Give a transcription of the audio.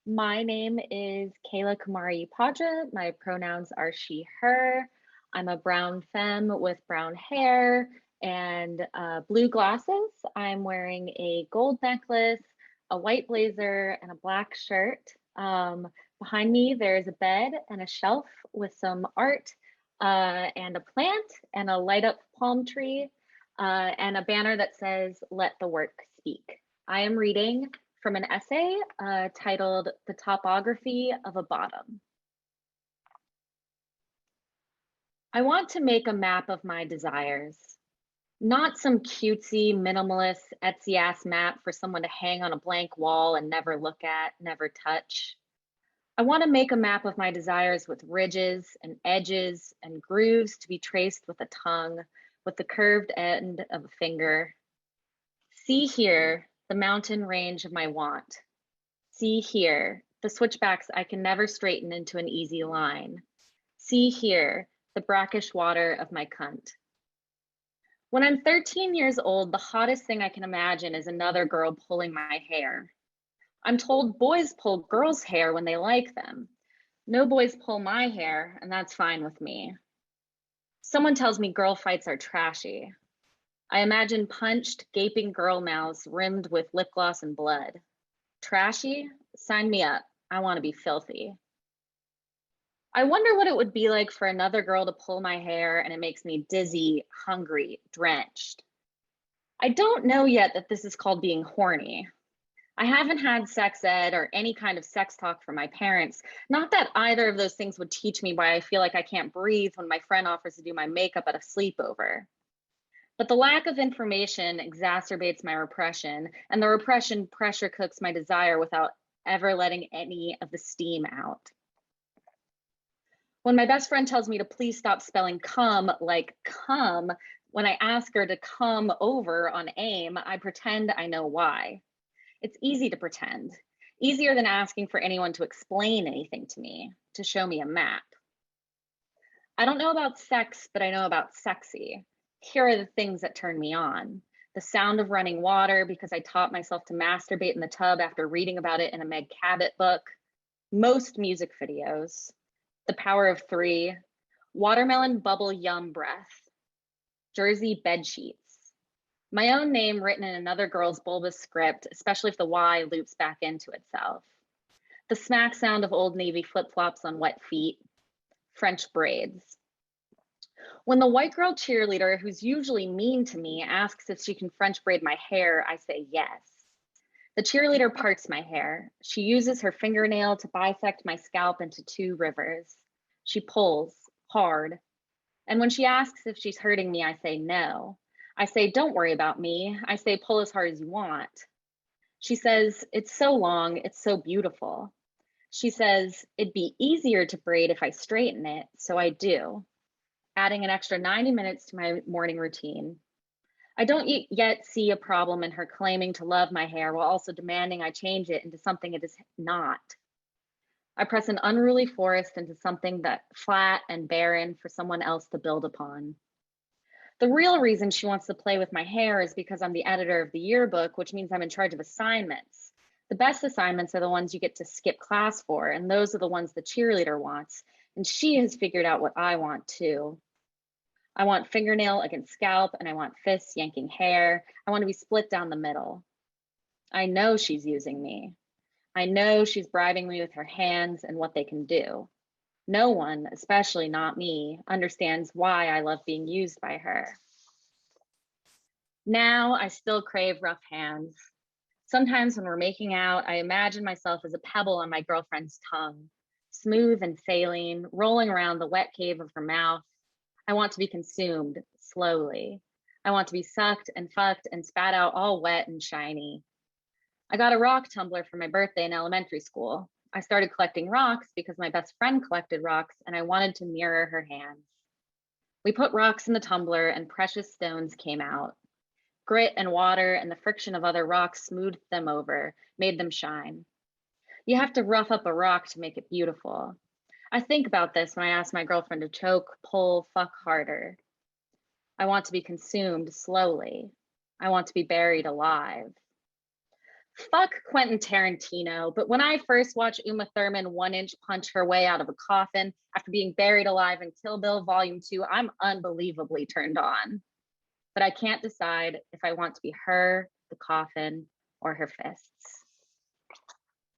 My name is Kayla Kumari Upadhyaya. My pronouns are she, her. I'm a brown femme with brown hair and blue glasses. I'm wearing a gold necklace, a white blazer, and a black shirt. Behind me, there's a bed and a shelf with some art and a plant and a light up palm tree and a banner that says, "Let the work speak." I am reading from an essay titled The Topography of a Bottom. I want to make a map of my desires, not some cutesy, minimalist, Etsy-ass map for someone to hang on a blank wall and never look at, never touch. I want to make a map of my desires with ridges and edges and grooves to be traced with a tongue, with the curved end of a finger. See here, the mountain range of my want. See here, the switchbacks I can never straighten into an easy line. See here, the brackish water of my cunt. When I'm 13 years old, the hottest thing I can imagine is another girl pulling my hair. I'm told boys pull girls' hair when they like them. No boys pull my hair, and that's fine with me. Someone tells me girl fights are trashy. I imagine punched, gaping girl mouths rimmed with lip gloss and blood. Trashy? Sign me up. I want to be filthy. I wonder what it would be like for another girl to pull my hair and it makes me dizzy, hungry, drenched. I don't know yet that this is called being horny. I haven't had sex ed or any kind of sex talk from my parents. Not that either of those things would teach me why I feel like I can't breathe when my friend offers to do my makeup at a sleepover. But the lack of information exacerbates my repression, and the repression pressure cooks my desire without ever letting any of the steam out. When my best friend tells me to please stop spelling come like come, when I ask her to come over on AIM, I pretend I know why. It's easy to pretend, easier than asking for anyone to explain anything to me, to show me a map. I don't know about sex, but I know about sexy. Here are the things that turn me on. The sound of running water because I taught myself to masturbate in the tub after reading about it in a Meg Cabot book. Most music videos. The Power of Three. Watermelon bubble yum breath. Jersey bed sheets. My own name written in another girl's bulbous script, especially if the Y loops back into itself. The smack sound of Old Navy flip-flops on wet feet. French braids. When the white girl cheerleader, who's usually mean to me, asks if she can French braid my hair, I say yes. The cheerleader parts my hair. She uses her fingernail to bisect my scalp into two rivers. She pulls hard. And when she asks if she's hurting me, I say no. I say, don't worry about me. I say, pull as hard as you want. She says, it's so long, it's so beautiful. She says, it'd be easier to braid if I straighten it, so I do, adding an extra 90 minutes to my morning routine. I don't yet see a problem in her claiming to love my hair while also demanding I change it into something it is not. I press an unruly forest into something that's flat and barren for someone else to build upon. The real reason she wants to play with my hair is because I'm the editor of the yearbook, which means I'm in charge of assignments. The best assignments are the ones you get to skip class for, and those are the ones the cheerleader wants. And she has figured out what I want too. I want fingernail against scalp, and I want fists yanking hair. I want to be split down the middle. I know she's using me. I know she's bribing me with her hands and what they can do. No one, especially not me, understands why I love being used by her. Now I still crave rough hands. Sometimes when we're making out, I imagine myself as a pebble on my girlfriend's tongue, smooth and saline, rolling around the wet cave of her mouth. I want to be consumed slowly. I want to be sucked and fucked and spat out all wet and shiny. I got a rock tumbler for my birthday in elementary school. I started collecting rocks because my best friend collected rocks and I wanted to mirror her hands. We put rocks in the tumbler and precious stones came out. Grit and water and the friction of other rocks smoothed them over, made them shine. You have to rough up a rock to make it beautiful. I think about this when I ask my girlfriend to choke, pull, fuck harder. I want to be consumed slowly. I want to be buried alive. Fuck Quentin Tarantino, but when I first watched Uma Thurman 1 inch punch her way out of a coffin after being buried alive in Kill Bill Volume 2, I'm unbelievably turned on. But I can't decide if I want to be her, the coffin, or her fists.